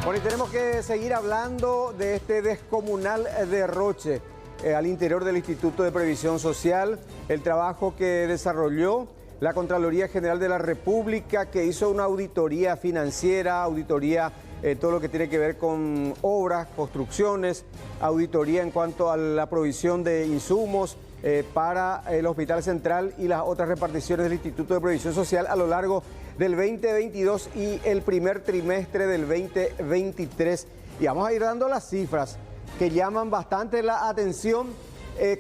Bueno, y tenemos que seguir hablando de este descomunal derroche al interior del Instituto de Previsión Social, el trabajo que desarrolló la Contraloría General de la República, que hizo una auditoría financiera, auditoría todo lo que tiene que ver con obras, construcciones, auditoría en cuanto a la provisión de insumos para el Hospital Central y las otras reparticiones del Instituto de Previsión Social a lo largo del 2022 y el primer trimestre del 2023. Y vamos a ir dando las cifras que llaman bastante la atención.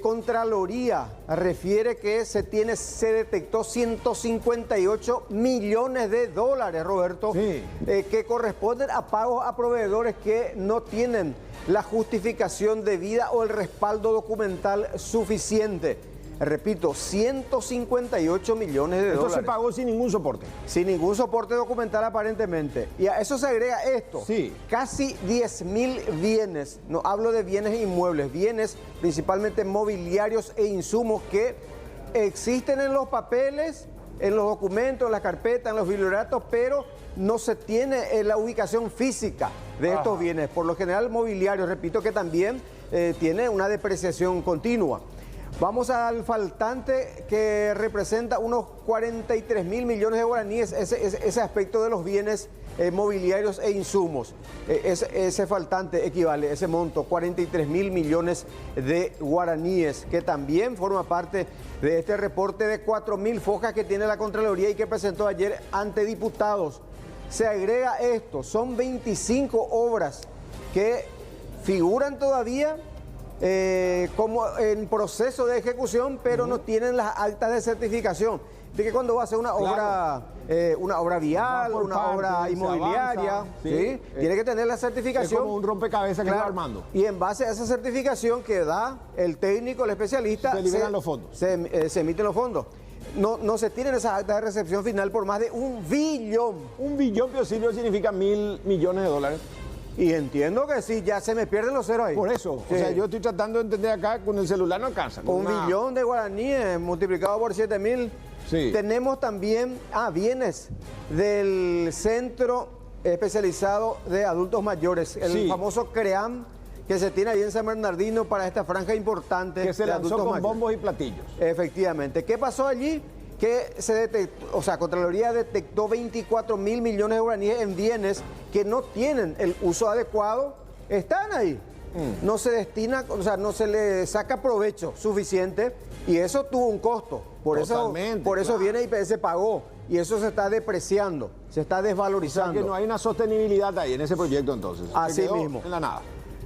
Contraloría refiere que se detectó 158 millones de dólares, Roberto, que corresponden a pagos a proveedores que no tienen la justificación debida o el respaldo documental suficiente. Repito, 158 millones de dólares. Esto se pagó sin ningún soporte. Sin ningún soporte documental aparentemente. Y a eso se agrega esto. Sí. Casi 10.000 bienes, no hablo de bienes inmuebles, bienes principalmente mobiliarios e insumos que existen en los papeles, en los documentos, en las carpetas, en los biblioratos, pero no se tiene la ubicación física de estos bienes. Por lo general mobiliario, repito que también tiene una depreciación continua. Vamos al faltante que representa unos 43.000 millones de guaraníes, ese aspecto de los bienes mobiliarios e insumos. Ese faltante equivale, ese monto, 43.000 millones de guaraníes, que también forma parte de este reporte de 4.000 fojas que tiene la Contraloría y que presentó ayer ante diputados. Se agrega esto, son 25 obras que figuran todavía como en proceso de ejecución, pero no tienen las actas de certificación. De que cuando va a hacer una obra, una obra vial, una obra inmobiliaria, avanza, ¿sí? Tiene que tener la certificación. Es como un rompecabezas que va armando. Y en base a esa certificación que da el técnico, el especialista, se liberan los fondos. Se emiten los fondos. No se tienen esas actas de recepción final por más de 1 billón. 1 billón, Pio Silvio, significa 1.000 millones de dólares. Y entiendo que sí, ya se me pierden los ceros ahí. Por eso, sí. O sea, yo estoy tratando de entender acá, con el celular no alcanza. 1 billón de guaraníes multiplicado por 7.000. Sí. Tenemos también bienes del Centro Especializado de Adultos Mayores, el famoso CREAM, que se tiene ahí en San Bernardino para esta franja importante. Que se lanzó con bombos y platillos. Efectivamente. ¿Qué pasó allí? Que se detectó, Contraloría detectó 24.000 millones de guaraníes en bienes que no tienen el uso adecuado, están ahí. No se destina, no se le saca provecho suficiente y eso tuvo un costo. Por eso viene IPS pagó y eso se está depreciando, se está desvalorizando. O sea que no hay una sostenibilidad ahí en ese proyecto entonces. Así mismo. En la nada.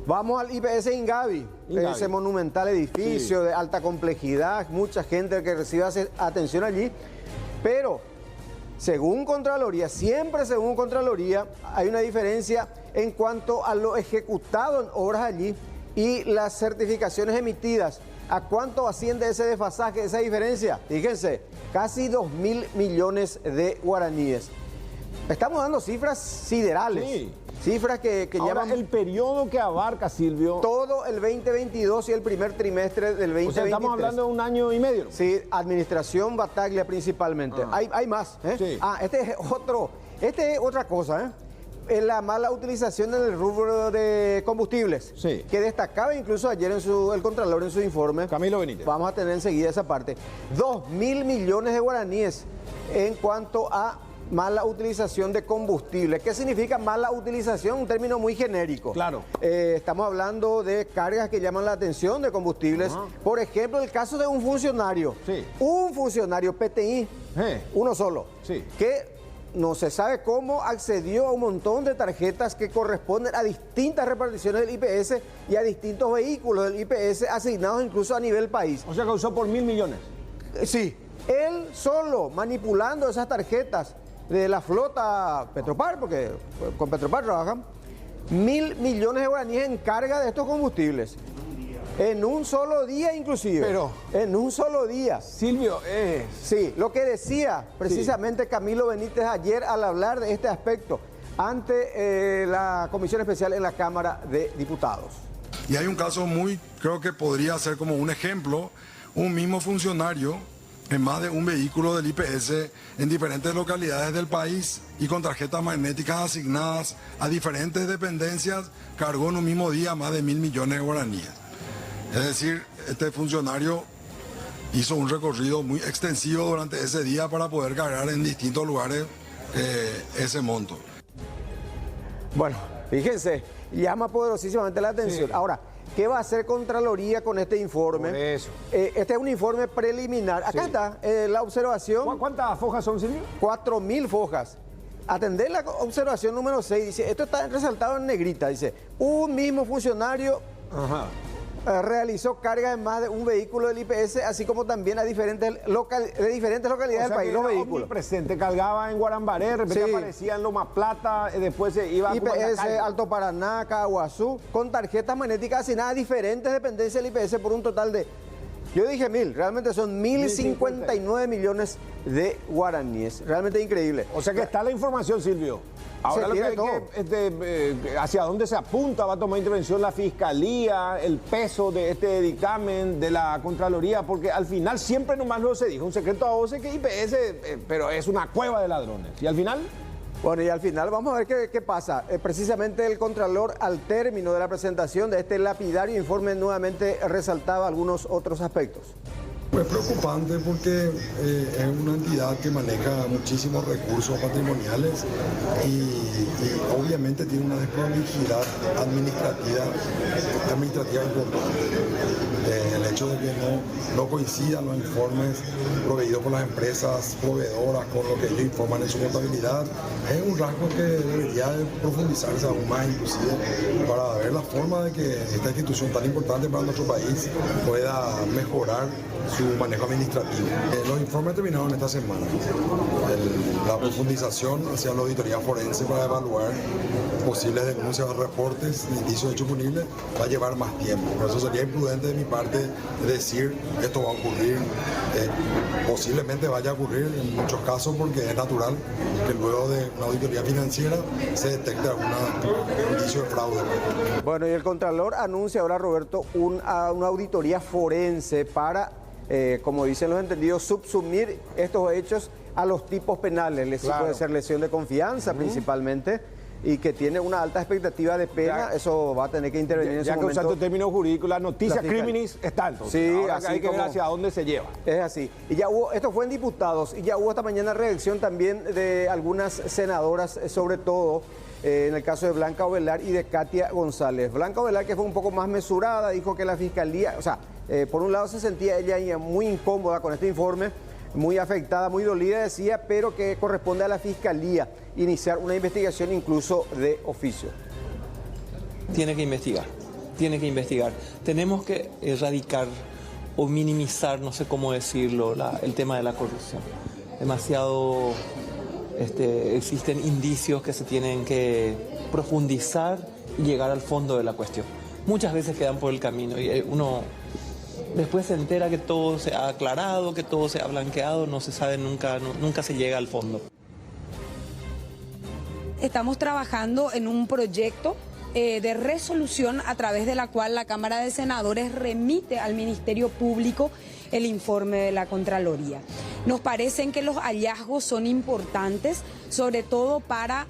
Vamos al IPS Ingavi, ese monumental edificio de alta complejidad, mucha gente que recibe atención allí, pero según Contraloría, siempre según Contraloría, hay una diferencia en cuanto a lo ejecutado en obras allí y las certificaciones emitidas. ¿A cuánto asciende ese desfasaje, esa diferencia? Fíjense, casi 2.000 millones de guaraníes. Estamos dando cifras siderales. Sí. Cifras que llaman... el periodo que abarca, Silvio... Todo el 2022 y el primer trimestre del 2023. O sea, estamos hablando de 1 año y medio. Sí, administración Battaglia principalmente. Hay más. Sí. Este es otra cosa, Es la mala utilización en el rubro de combustibles. Sí. Que destacaba incluso ayer el Contralor en su informe. Camilo Benítez. Vamos a tener enseguida esa parte. 2.000 millones de guaraníes en cuanto a mala utilización de combustible. ¿Qué significa mala utilización? Un término muy genérico. Claro. Estamos hablando de cargas que llaman la atención de combustibles. Por ejemplo, el caso de un funcionario. Sí. Un funcionario PTI, uno solo, que no se sabe cómo accedió a un montón de tarjetas que corresponden a distintas reparticiones del IPS y a distintos vehículos del IPS asignados incluso a nivel país. O sea que usó por 1.000 millones. Sí. Él solo manipulando esas tarjetas de la flota Petropar, porque con Petropar trabajan, 1.000 millones de guaraníes en carga de estos combustibles. En un solo día inclusive. Pero... en un solo día. Silvio, Sí, lo que decía precisamente Camilo Benítez ayer al hablar de este aspecto ante la Comisión Especial en la Cámara de Diputados. Y hay un caso creo que podría ser como un ejemplo, un mismo funcionario en más de un vehículo del IPS en diferentes localidades del país y con tarjetas magnéticas asignadas a diferentes dependencias, cargó en un mismo día más de 1.000 millones de guaraníes. Es decir, este funcionario hizo un recorrido muy extensivo durante ese día para poder cargar en distintos lugares ese monto. Bueno, fíjense, llama poderosísimamente la atención. Sí. Ahora, ¿qué va a hacer Contraloría con este informe? Por eso. Este es un informe preliminar. Acá está la observación. ¿Cuántas fojas son, Silvio? 4.000 fojas. Atender la observación número 6. Dice, esto está resaltado en negrita. Dice, un mismo funcionario realizó carga en más de un vehículo del IPS, así como también a diferentes localidades del país, los vehículos. Presente, cargaba en Guarambaré, de repente aparecía en Loma Plata, después se iba a IPS, Alto Paraná, Caguazú, con tarjetas magnéticas asignadas a diferentes dependencias del IPS por un total de, yo dije 1.000, realmente son 1.059 millones de guaraníes. Realmente increíble. O sea que está la información, Silvio. Ahora lo que hay hacia dónde se apunta, va a tomar intervención la Fiscalía, el peso de este dictamen de la Contraloría, porque al final siempre nomás lo se dijo, un secreto a voces que IPS, pero es una cueva de ladrones. Y al final... Bueno, y al final vamos a ver qué pasa. Precisamente el Contralor, al término de la presentación de este lapidario informe, nuevamente resaltaba algunos otros aspectos. Es preocupante porque es una entidad que maneja muchísimos recursos patrimoniales y obviamente tiene una desprolijidad administrativa importante. El hecho de que no coincidan los informes proveídos por las empresas proveedoras con lo que ellos informan en su contabilidad es un rasgo que debería de profundizarse aún más, inclusive para ver la forma de que esta institución tan importante para nuestro país pueda mejorar su manejo administrativo. Los informes terminaron esta semana. La profundización hacia la auditoría forense para evaluar posibles denuncias o reportes de indicios de hechos punibles va a llevar más tiempo. Por eso sería imprudente de mi parte decir esto va a ocurrir. Posiblemente vaya a ocurrir en muchos casos porque es natural que luego de una auditoría financiera se detecte algún indicio de fraude. Bueno, y el Contralor anuncia ahora, Roberto, una auditoría forense para, como dicen los entendidos, subsumir estos hechos a los tipos penales. Claro. Puede ser lesión de confianza principalmente, y que tiene una alta expectativa de pena, eso va a tener que intervenir en su momento. Ya que usando términos jurídicos, la noticia criminis está entonces. Sí, ahora así hay que ver hacia dónde se lleva. Es así. Y ya hubo, esto fue en diputados, y ya hubo esta mañana reacción también de algunas senadoras, sobre todo en el caso de Blanca Ovelar y de Katia González. Blanca Ovelar, que fue un poco más mesurada, dijo que la Fiscalía, o sea, por un lado se sentía ella muy incómoda con este informe, muy afectada, muy dolida, decía, pero que corresponde a la Fiscalía iniciar una investigación incluso de oficio. Tiene que investigar. Tenemos que erradicar o minimizar, no sé cómo decirlo, el tema de la corrupción. Demasiado existen indicios que se tienen que profundizar y llegar al fondo de la cuestión. Muchas veces quedan por el camino y uno después se entera que todo se ha aclarado, que todo se ha blanqueado, no se sabe nunca se llega al fondo. Estamos trabajando en un proyecto de resolución a través de la cual la Cámara de Senadores remite al Ministerio Público el informe de la Contraloría. Nos parecen que los hallazgos son importantes, sobre todo para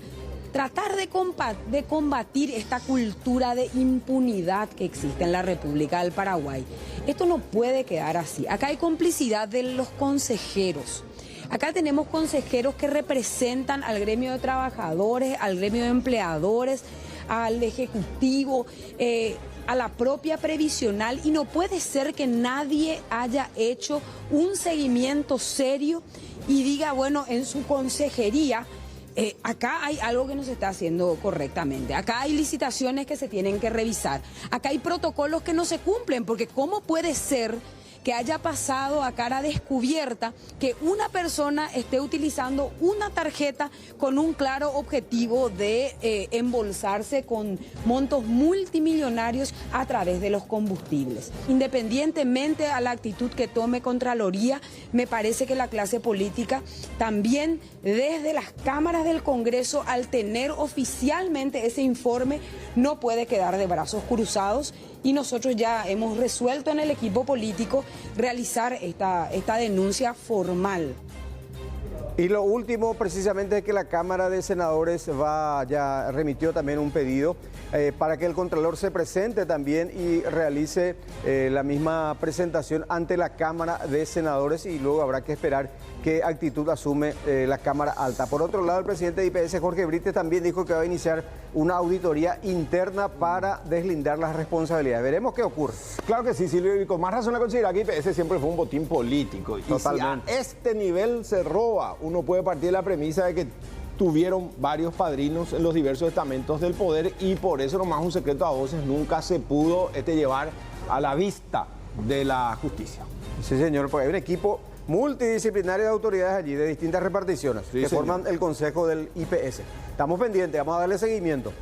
tratar de combatir esta cultura de impunidad que existe en la República del Paraguay. Esto no puede quedar así. Acá hay complicidad de los consejeros. Acá tenemos consejeros que representan al gremio de trabajadores, al gremio de empleadores, al ejecutivo, a la propia previsional, y no puede ser que nadie haya hecho un seguimiento serio y diga, bueno, en su consejería acá hay algo que no se está haciendo correctamente, acá hay licitaciones que se tienen que revisar, acá hay protocolos que no se cumplen, porque ¿cómo puede ser que haya pasado a cara descubierta que una persona esté utilizando una tarjeta con un claro objetivo de embolsarse con montos multimillonarios a través de los combustibles? Independientemente a la actitud que tome Contraloría, me parece que la clase política también desde las cámaras del Congreso, al tener oficialmente ese informe, no puede quedar de brazos cruzados y nosotros ya hemos resuelto en el equipo político realizar esta denuncia formal. Y lo último precisamente es que la Cámara de Senadores ya remitió también un pedido para que el Contralor se presente también y realice la misma presentación ante la Cámara de Senadores, y luego habrá que esperar qué actitud asume la Cámara Alta. Por otro lado, el presidente de IPS, Jorge Brites, también dijo que va a iniciar una auditoría interna para deslindar las responsabilidades. Veremos qué ocurre. Claro que sí, Silvio, y con más razón a considerar que IPS siempre fue un botín político. Y totalmente. Si a este nivel se roba, uno puede partir de la premisa de que tuvieron varios padrinos en los diversos estamentos del poder, y por eso nomás un secreto a voces nunca se pudo llevar a la vista de la justicia. Sí, señor, porque hay un equipo multidisciplinario de autoridades allí, de distintas reparticiones, que forman el Consejo del IPS. Estamos pendientes, vamos a darle seguimiento.